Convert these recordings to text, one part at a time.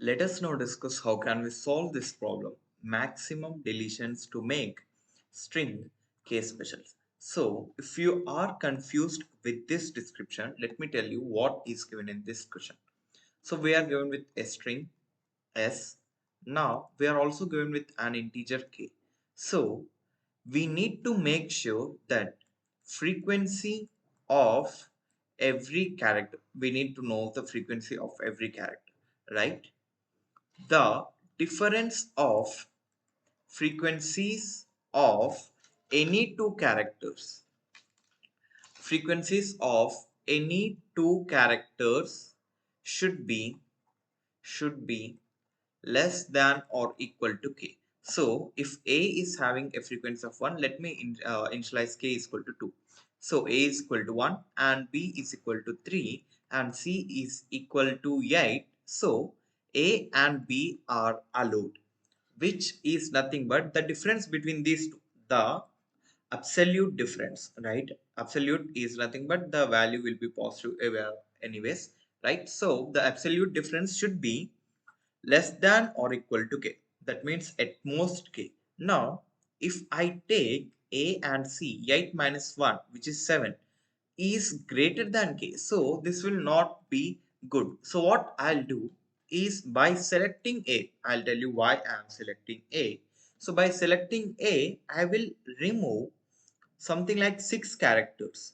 Let us now discuss how can we solve this problem, maximum deletions to make string case specials. So if you are confused with this description, let me tell you what is given in this question. So we are given with a string s. Now we are also given with an integer k. So we need to make sure that frequency of every character, we need to know the frequency of every character, right? The difference of frequencies of any two characters, frequencies of any two characters should be less than or equal to k. So if a is having a frequency of 1, let me initialize k is equal to 2. So a is equal to 1 and b is equal to 3 and c is equal to 8. So a and b are allowed, which is nothing but the difference between these two, the absolute difference, right? Absolute is nothing but the value will be positive anyways, right? So the absolute difference should be less than or equal to k. That means at most k. Now, if I take a and c, 8 minus 1, which is 7, is greater than k. So this will not be good. So what I'll do is by selecting a, I'll tell you why I am selecting a. So by selecting a, I will remove something like 6 characters.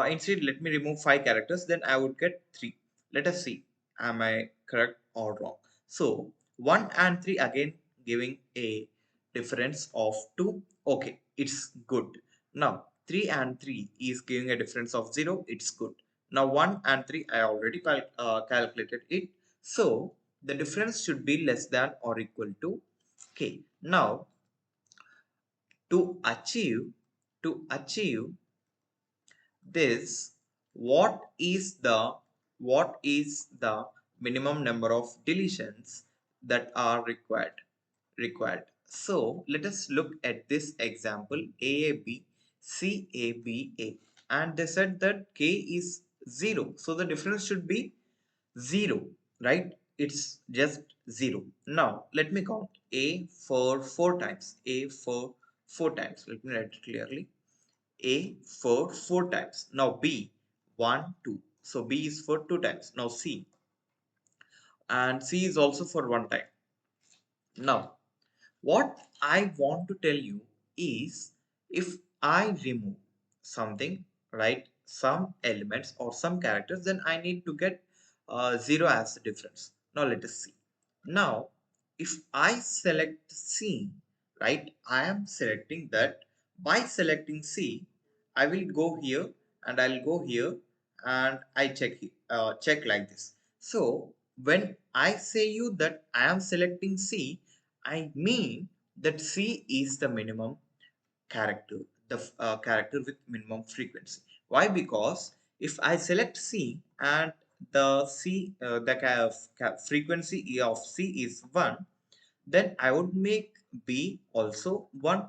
Instead, let me remove 5 characters, then I would get 3. Let us see, am I correct or wrong? So 1 and 3 again giving a difference of 2. Okay, it's good. Now 3 and 3 is giving a difference of 0. It's good. Now 1 and 3 I already calculated it. So the difference should be less than or equal to k. Now to achieve to achieve this, what is the minimum number of deletions that are required? So let us look at this example, aab caba, and they said that k is 0, so the difference should be 0, right? It's just 0. Now let me count a for 4 times, a for 4 times. Let me write it clearly. A for 4 times. Now B 1, 2. So B is for 2 times. Now C, and C is also for 1 time. Now what I want to tell you is, if I remove something, right, some elements or some characters, then I need to get 0 as the difference. Now let us see. Now if I select C, right, I am selecting that. By selecting C, I will go here and I'll go here and I check like this. So when I say you that I am selecting C, I mean that C is the minimum character, the character with minimum frequency. Why? Because if I select C and the frequency of C is 1, then I would make B also 1,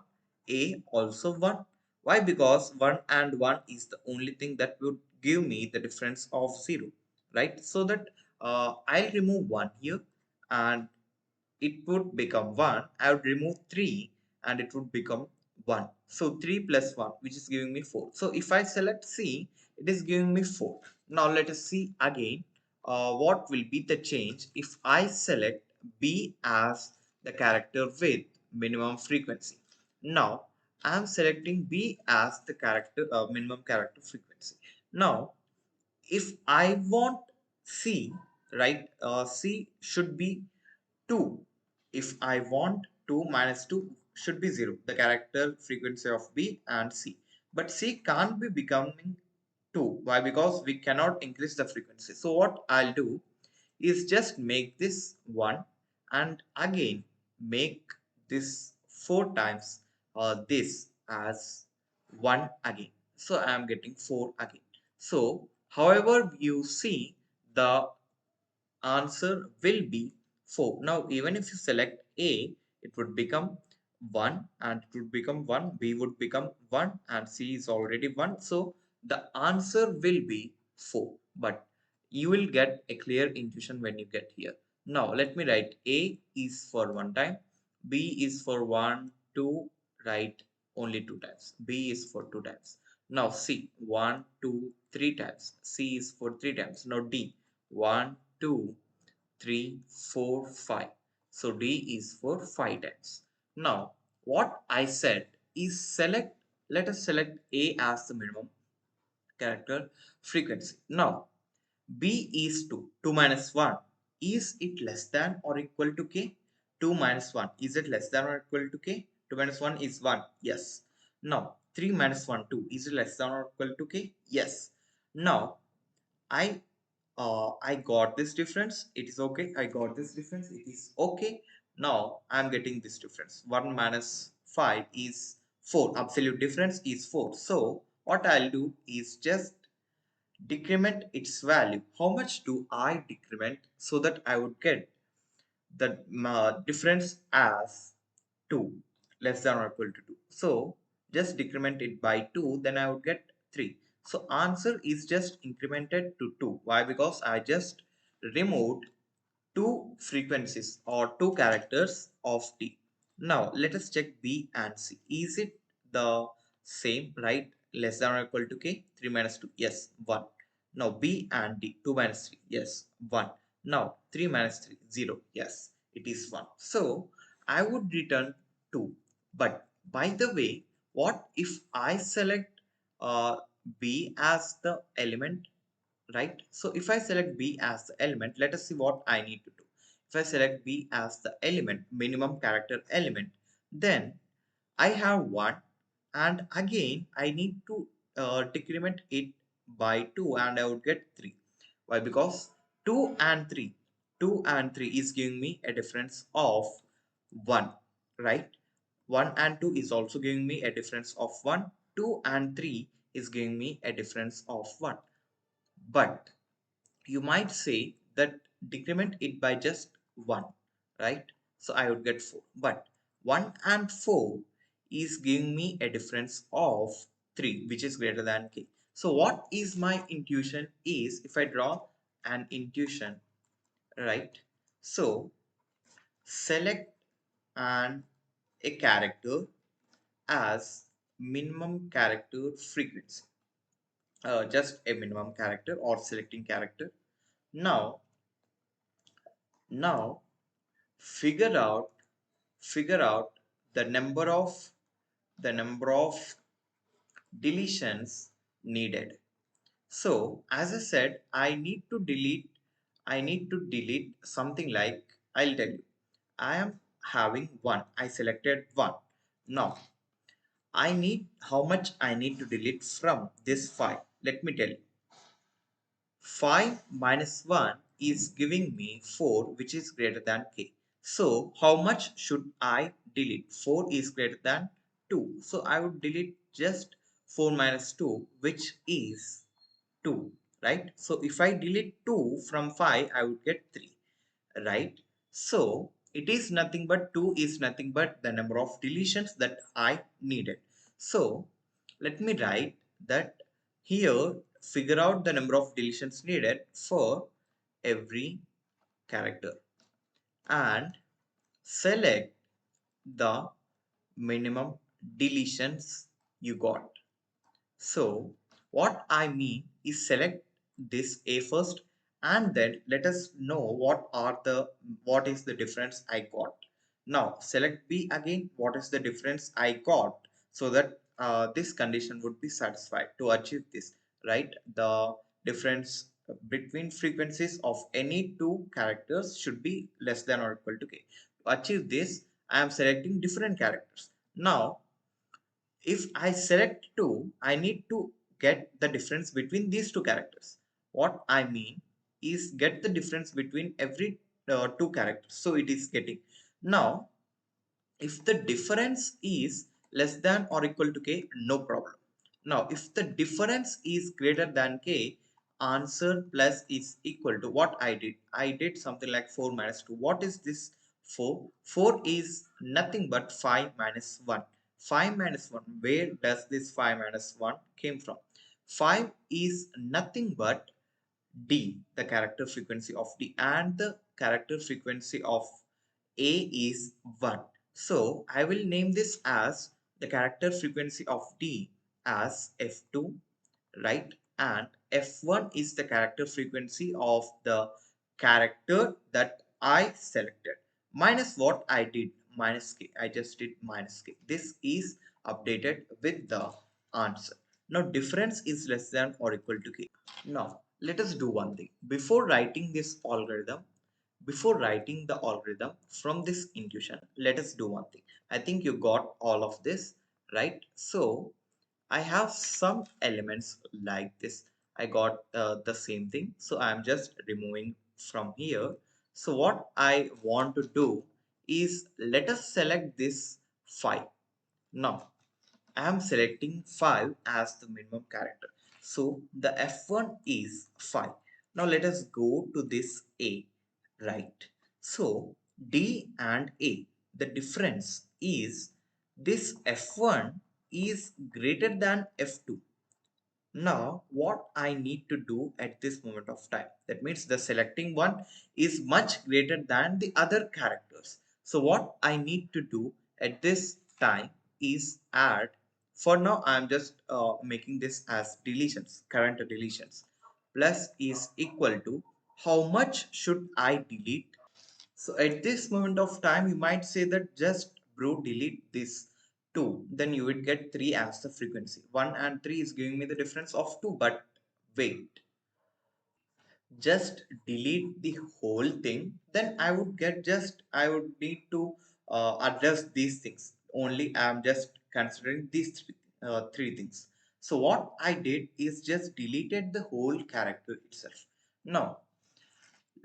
A also 1. Why? Because 1 and 1 is the only thing that would give me the difference of 0, right? So that I'll remove 1 here and it would become 1. I would remove 3 and it would become 1. So 3 plus 1, which is giving me 4. So if I select C, it is giving me 4. Now let us see again what will be the change if I select B as the character with minimum frequency. Now I am selecting B as the character minimum character frequency. Now if I want C, right, C should be 2. If I want 2 minus 2 should be 0, the character frequency of B and C. But C can't be becoming 2. Why? Because we cannot increase the frequency. So what I'll do is just make this 1 and again make this 4 times this as 1 again. So I am getting 4 again. So however you see, the answer will be 4. Now even if you select A, it would become 1 and it would become 1, B would become 1 and C is already 1. So the answer will be 4. But you will get a clear intuition when you get here. Now let me write A is for one time, B is for 1 2, write only 2 times, B is for 2 times. Now C 1 2 3 times, C is for 3 times. Now D 1 2 3 4 5, so D is for 5 times. Now what I said is select, let us select A as the minimum character frequency. Now B is 2. 2 minus 1. Is it less than or equal to k? 2 minus 1. Is it less than or equal to k? 2 minus 1 is 1. Yes. Now 3 minus 1, 2. Is it less than or equal to k? Yes. Now I I got this difference. It is okay. I got this difference. It is okay. Now I'm getting this difference. 1 minus 5 is 4. Absolute difference is 4. So what I'll do is just decrement its value. How much do I decrement so that I would get the difference as 2, less than or equal to 2. So just decrement it by 2, then I would get 3. So answer is just incremented to 2. Why? Because I just removed two frequencies or two characters of T. Now let us check B and C. Is it the same, right? Less than or equal to K? 3 minus 2. Yes, 1. Now B and D. 2 minus 3. Yes, 1. Now 3 minus 3. 0. Yes, it is 1. So I would return 2. But by the way, what if I select uh, B as the element, right? So if I select B as the element, let us see what I need to do. If I select B as the element, minimum character element, then I have 1, and again I need to decrement it by 2 and I would get 3. Why? Because 2 and 3, 2 and 3 is giving me a difference of 1, right? 1 and 2 is also giving me a difference of 1. 2 and 3 is giving me a difference of 1. But you might say that decrement it by just 1, right? So I would get 4. But 1 and 4 is giving me a difference of 3, which is greater than k. So what is my intuition is, if I draw an intuition, right? So select an a character as minimum character frequency, just a minimum character or selecting character. Now figure out figure out the number of deletions needed. So as I said, I need to delete something like, I'll tell you, I am having 1. I selected 1. Now I need, how much I need to delete from this 5? Let me tell you. 5 minus 1 is giving me 4, which is greater than k. So how much should I delete? 4 is greater than 2. So I would delete just 4 minus 2, which is 2, right? So if I delete 2 from 5, I would get 3, right? So it is nothing but 2 is nothing but the number of deletions that I needed. So let me write that here, figure out the number of deletions needed for every character and select the minimum deletions you got. So what I mean is select this A first, and then let us know what is the difference I got. Now select B again, what is the difference I got, so that this condition would be satisfied. To achieve this, right, the difference between frequencies of any two characters should be less than or equal to k. To achieve this, I am selecting different characters. Now if I select 2, I need to get the difference between these two characters. What I mean is get the difference between every two characters. So it is getting. Now, if the difference is less than or equal to k, no problem. Now, if the difference is greater than k, answer plus is equal to what I did. I did something like 4 minus 2. What is this 4? 4 is nothing but 5 minus 1. 5 minus 1. Where does this 5 minus 1 came from? 5 is nothing but D, the character frequency of D, and the character frequency of A is 1. So I will name this as the character frequency of D as F2, right? And F1 is the character frequency of the character that I selected minus what I did, minus k. I just did minus k. This is updated with the answer. Now difference is less than or equal to k. Now let us do one thing. Before writing the algorithm from this intuition, let us do one thing. I think you got all of this, right? So I have some elements like this. I got the same thing. So I'm just removing from here. So what I want to do is let us select this 5. Now I am selecting 5 as the minimum character. So the F1 is 5. Now let us go to this A, right? So D and A, the difference is this F1 is greater than F2. Now, what I need to do at this moment of time, that means the selecting one is much greater than the other characters. So what I need to do at this time is add, for now I am just making this as deletions, current deletions, plus is equal to how much should I delete. So at this moment of time, you might say that just bro delete this 2, then you would get 3 as the frequency. 1 and 3 is giving me the difference of 2, but wait, just delete the whole thing, then I would need to adjust these things. Only I am just considering these three things. So what I did is just deleted the whole character itself. Now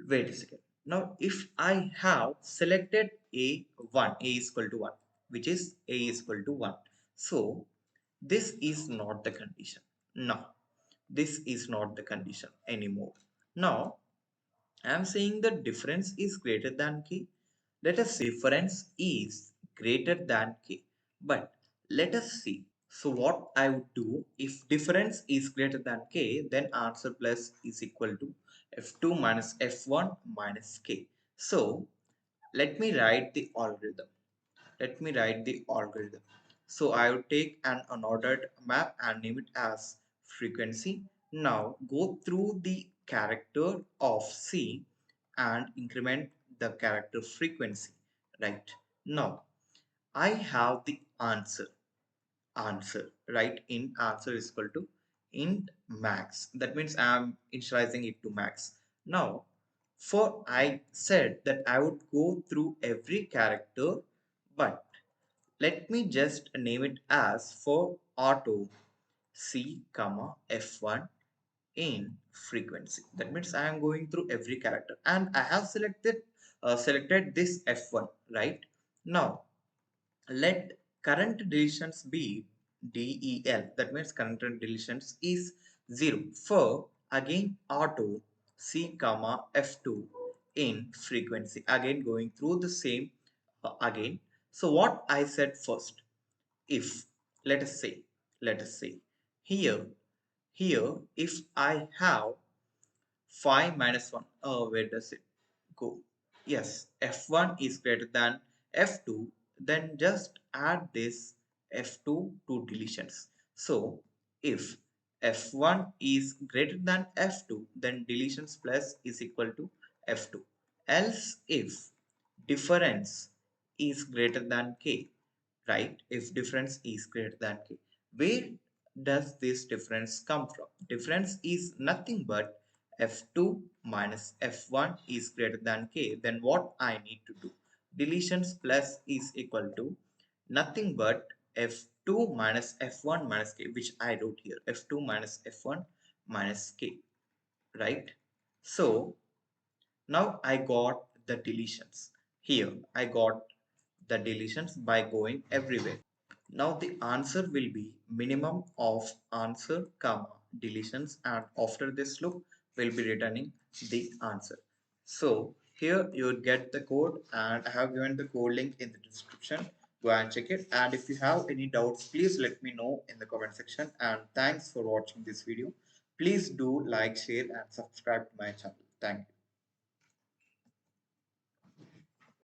wait a second. Now, if I have selected A1, A is equal to 1, which is A is equal to 1. So, this is not the condition. Now, this is not the condition anymore. Now, I am saying the difference is greater than K. Let us see difference is greater than K. But let us see. So what I would do, if difference is greater than K, then answer plus is equal to F2 minus F1 minus K. So let me write the algorithm. Let me write the algorithm. So I will take an unordered map and name it as frequency. Now go through the character of C and increment the character frequency. Right. Now I have the answer, right? Int answer is equal to int max. That means I am initializing it to max. Now for I said that I would go through every character, but let me just name it as for auto C comma F1 in frequency. That means I am going through every character and I have selected this F1, right? Now let current deletions be del. That means current deletions is 0 for again auto C comma F2 in frequency, again going through the same again. So what I said first, if let us say here if I have 5 minus 1. Oh, where does it go? Yes, F1 is greater than F2. Then just add this F2 to deletions. So if F1 is greater than F2, then deletions plus is equal to F2. Else if difference is greater than K, right? If difference is greater than K. Where does this difference come from? Difference is nothing but F2 minus F1 is greater than K. Then what I need to do? Deletions plus is equal to nothing but F2 minus F1 minus K, which I wrote here. F2 minus F1 minus K, right? So now I got the deletions. Here I got the deletions by going everywhere. Now the answer will be minimum of answer comma deletions, and after this loop will be returning the answer. So here you will get the code, and I have given the code link in the description. Go and check it, and if you have any doubts, please let me know in the comment section. And thanks for watching this video. Please do like, share and subscribe to my channel. Thank you.